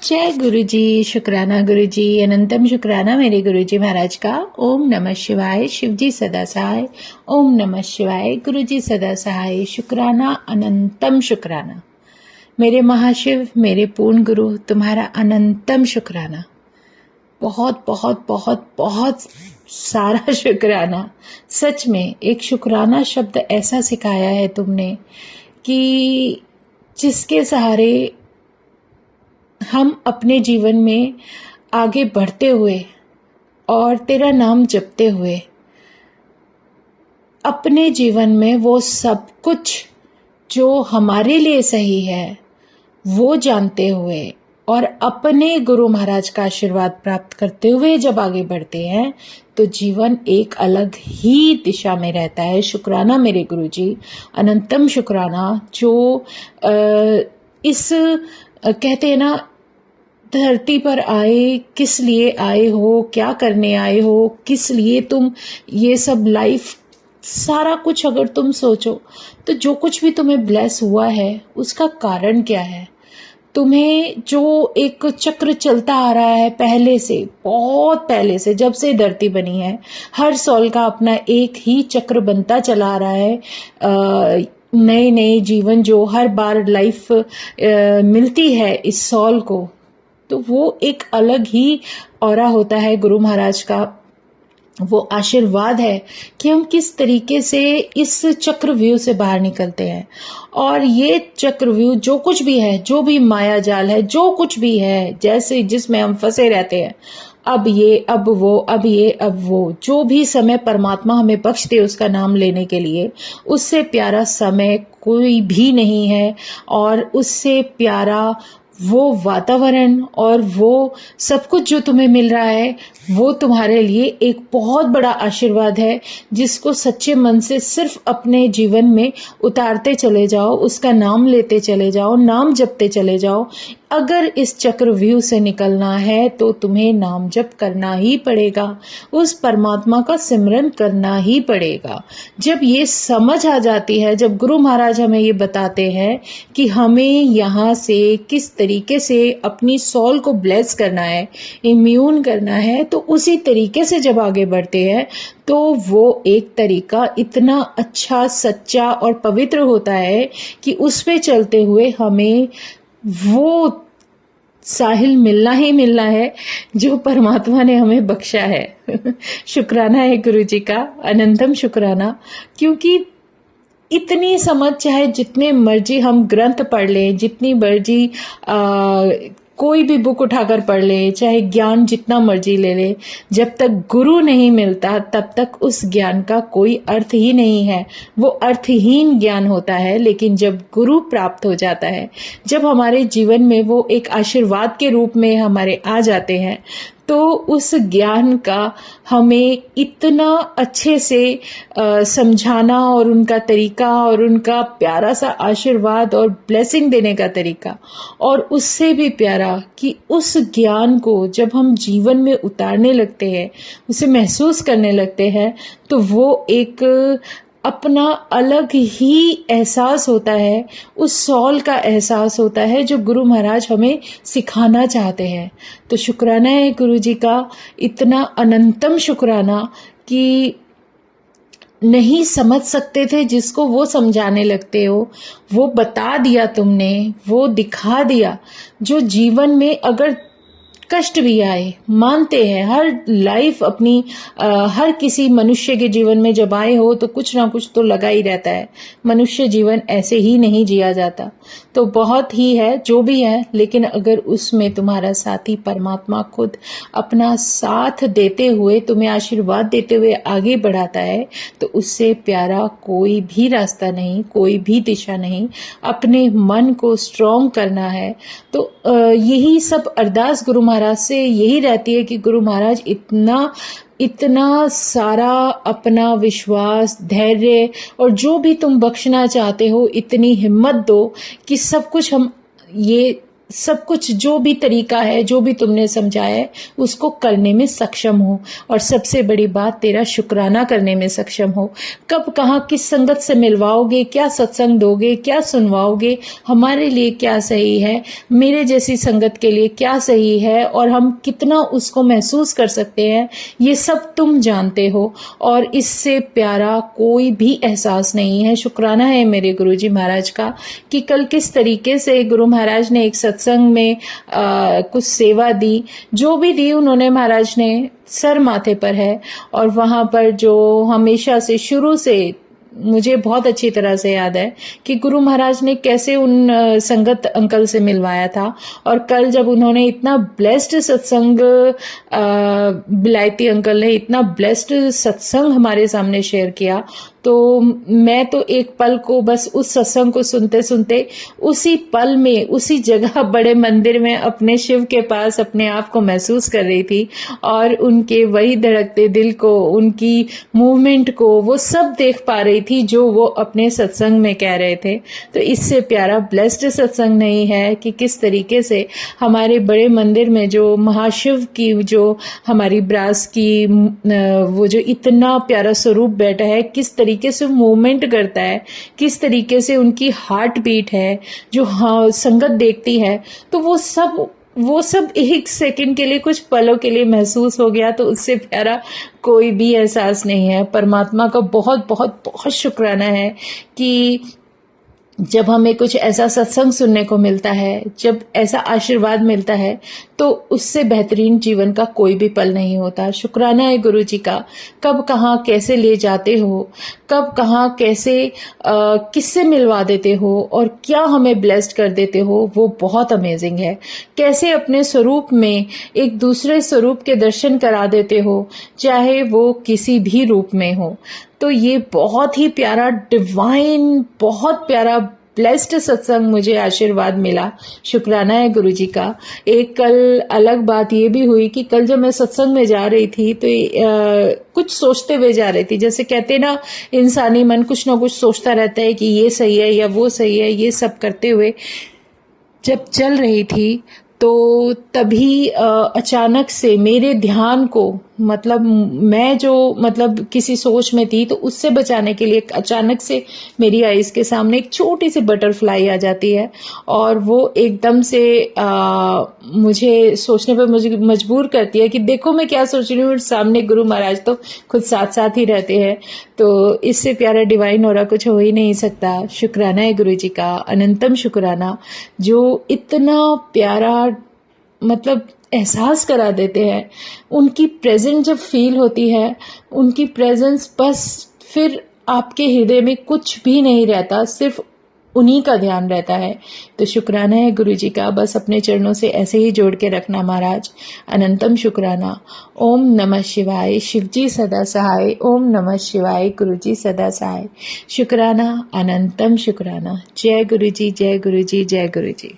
जय गुरु जी। शुक्राना गुरु जी, अनंतम शुक्राना मेरे गुरु जी महाराज का। ओम नमः शिवाय। शिव जी सदा सहाय। ओम नमः शिवाय। गुरु जी सदा सहाय। शुक्राना, अनंतम शुक्राना मेरे महाशिव, मेरे पूर्ण गुरु, तुम्हारा अनंतम शुक्राना। बहुत बहुत बहुत बहुत सारा शुक्राना। सच में एक शुक्राना शब्द ऐसा सिखाया है तुमने कि जिसके सहारे हम अपने जीवन में आगे बढ़ते हुए और तेरा नाम जपते हुए अपने जीवन में वो सब कुछ जो हमारे लिए सही है वो जानते हुए और अपने गुरु महाराज का आशीर्वाद प्राप्त करते हुए जब आगे बढ़ते हैं तो जीवन एक अलग ही दिशा में रहता है। शुक्राना मेरे गुरु जी, अनंतम शुक्राना। जो इस कहते हैं ना, धरती पर आए, किस लिए आए हो, क्या करने आए हो, किस लिए तुम ये सब लाइफ सारा कुछ अगर तुम सोचो तो जो कुछ भी तुम्हें ब्लेस हुआ है उसका कारण क्या है। तुम्हें जो एक चक्र चलता आ रहा है पहले से, बहुत पहले से, जब से धरती बनी है, हर सॉल का अपना एक ही चक्र बनता चला आ रहा है। नए नए जीवन जो हर बार लाइफ मिलती है इस सॉल को, तो वो एक अलग ही ऑरा होता है गुरु महाराज का। वो आशीर्वाद है कि हम किस तरीके से इस चक्रव्यूह से बाहर निकलते हैं। और ये चक्रव्यूह जो कुछ भी है, जो भी माया जाल है, जो कुछ भी है, जैसे जिसमें हम फंसे रहते हैं, अब ये अब वो, अब ये अब वो, जो भी समय परमात्मा हमें बख्श दे उसका नाम लेने के लिए, उससे प्यारा समय कोई भी नहीं है। और उससे प्यारा वो वातावरण और वो सब कुछ जो तुम्हें मिल रहा है वो तुम्हारे लिए एक बहुत बड़ा आशीर्वाद है, जिसको सच्चे मन से सिर्फ अपने जीवन में उतारते चले जाओ, उसका नाम लेते चले जाओ, नाम जपते चले जाओ। अगर इस चक्रव्यूह से निकलना है तो तुम्हें नाम जप करना ही पड़ेगा, उस परमात्मा का सिमरन करना ही पड़ेगा। जब ये समझ आ जाती है, जब गुरु महाराज हमें ये बताते हैं कि हमें यहाँ से किस तरीके से अपनी सोल को ब्लेस करना है, इम्यून करना है, तो उसी तरीके से जब आगे बढ़ते हैं तो वो एक तरीका इतना अच्छा, सच्चा और पवित्र होता है कि उस पे चलते हुए हमें वो साहिल मिलना ही मिलना है जो परमात्मा ने हमें बख्शा है। शुक्राना है गुरु जी का, अनंतम शुक्राना। क्योंकि इतनी समझ, चाहे जितने मर्जी हम ग्रंथ पढ़ लें, जितनी मर्जी कोई भी बुक उठाकर पढ़ ले, चाहे ज्ञान जितना मर्जी ले ले, जब तक गुरु नहीं मिलता तब तक उस ज्ञान का कोई अर्थ ही नहीं है, वो अर्थहीन ज्ञान होता है। लेकिन जब गुरु प्राप्त हो जाता है, जब हमारे जीवन में वो एक आशीर्वाद के रूप में हमारे आ जाते हैं, तो उस ज्ञान का हमें इतना अच्छे से समझाना और उनका तरीका और उनका प्यारा सा आशीर्वाद और ब्लेसिंग देने का तरीका, और उससे भी प्यारा कि उस ज्ञान को जब हम जीवन में उतारने लगते हैं, उसे महसूस करने लगते हैं, तो वो एक अपना अलग ही एहसास होता है, उस सॉल का एहसास होता है जो गुरु महाराज हमें सिखाना चाहते हैं। तो शुक्राना है गुरु जी का, इतना अनंतम शुक्राना कि नहीं समझ सकते थे जिसको वो समझाने लगते हो, वो बता दिया तुमने, वो दिखा दिया। जो जीवन में अगर कष्ट भी आए, मानते हैं हर लाइफ अपनी हर किसी मनुष्य के जीवन में जब आए हो तो कुछ ना कुछ तो लगा ही रहता है। मनुष्य जीवन ऐसे ही नहीं जिया जाता, तो बहुत ही है जो भी है, लेकिन अगर उसमें तुम्हारा साथी परमात्मा खुद अपना साथ देते हुए, तुम्हें आशीर्वाद देते हुए आगे बढ़ाता है, तो उससे प्यारा कोई भी रास्ता नहीं, कोई भी दिशा नहीं। अपने मन को स्ट्रॉन्ग करना है। तो यही सब अरदास गुरु महाराज से यही रहती है कि गुरु महाराज इतना सारा अपना विश्वास, धैर्य और जो भी तुम बख्शना चाहते हो, इतनी हिम्मत दो कि सब कुछ हम ये सब कुछ जो भी तरीका है, जो भी तुमने समझाया है, उसको करने में सक्षम हो, और सबसे बड़ी बात तेरा शुक्राना करने में सक्षम हो। कब कहाँ किस संगत से मिलवाओगे, क्या सत्संग दोगे, क्या सुनवाओगे, हमारे लिए क्या सही है, मेरे जैसी संगत के लिए क्या सही है, और हम कितना उसको महसूस कर सकते हैं, ये सब तुम जानते हो, और इससे प्यारा कोई भी एहसास नहीं है। शुक्राना है मेरे गुरुजी महाराज का कि कल किस तरीके से गुरु महाराज ने एक सत्संग में कुछ सेवा दी, जो भी दी उन्होंने, महाराज ने सर माथे पर है, और वहां पर जो हमेशा से शुरू से मुझे बहुत अच्छी तरह से याद है कि गुरु महाराज ने कैसे उन संगत अंकल से मिलवाया था, और कल जब उन्होंने इतना ब्लेस्ड सत्संग, बिलायती अंकल ने इतना ब्लेस्ड सत्संग हमारे सामने शेयर किया, तो मैं तो एक पल को बस उस सत्संग को सुनते सुनते उसी पल में उसी जगह बड़े मंदिर में अपने शिव के पास अपने आप को महसूस कर रही थी, और उनके वही धड़कते दिल को, उनकी मूवमेंट को, वो सब देख पा रही थी जो वो अपने सत्संग में कह रहे थे। तो इससे प्यारा ब्लेस्ड सत्संग नहीं है कि किस तरीके से हमारे बड़े मंदिर में जो महाशिव की, जो हमारी ब्रास की वो जो इतना प्यारा स्वरूप बैठा है, किस तरीके से मूवमेंट करता है, किस तरीके से उनकी हार्ट बीट है, जो संगत देखती है, तो वो सब एक सेकंड के लिए, कुछ पलों के लिए महसूस हो गया। तो उससे प्यारा कोई भी एहसास नहीं है। परमात्मा का बहुत बहुत बहुत शुक्राना है कि जब हमें कुछ ऐसा सत्संग सुनने को मिलता है, जब ऐसा आशीर्वाद मिलता है, तो उससे बेहतरीन जीवन का कोई भी पल नहीं होता। शुक्राना है गुरु जी का, कब कहाँ कैसे ले जाते हो, कब कहाँ कैसे किससे मिलवा देते हो, और क्या हमें ब्लेस्ड कर देते हो, वो बहुत अमेजिंग है। कैसे अपने स्वरूप में एक दूसरे स्वरूप के दर्शन करा देते हो, चाहे वो किसी भी रूप में हो। तो ये बहुत ही प्यारा डिवाइन, बहुत प्यारा ब्लेस्ड सत्संग मुझे आशीर्वाद मिला। शुक्राना है गुरु जी का। एक कल अलग बात ये भी हुई कि कल जब मैं सत्संग में जा रही थी तो कुछ सोचते हुए जा रही थी। जैसे कहते ना, इंसानी मन कुछ ना कुछ सोचता रहता है कि ये सही है या वो सही है। ये सब करते हुए जब चल रही थी तो तभी अचानक से मेरे ध्यान को, मतलब मैं जो किसी सोच में थी, तो उससे बचाने के लिए अचानक से मेरी आईज के सामने एक छोटी सी बटरफ्लाई आ जाती है, और वो एकदम से मुझे सोचने पर मुझे मजबूर करती है कि देखो मैं क्या सोच रही हूँ, सामने गुरु महाराज तो खुद साथ साथ ही रहते हैं। तो इससे प्यारा डिवाइन और कुछ हो ही नहीं सकता। शुक्राना है गुरु जी का, अनंतम शुक्राना, जो इतना प्यारा एहसास करा देते हैं। उनकी प्रेजेंस जब फील होती है, उनकी प्रेजेंस, बस फिर आपके हृदय में कुछ भी नहीं रहता, सिर्फ उन्हीं का ध्यान रहता है। तो शुक्राना है गुरु जी का, बस अपने चरणों से ऐसे ही जोड़ के रखना महाराज। अनंतम शुक्राना। ओम नमः शिवाय। शिवजी सदा सहाय। ओम नमः शिवाय। गुरु जी सदा सहाय। शुक्राना, अनंतम शुक्राना। जय गुरु जी, जय गुरु जी, जय गुरु जी।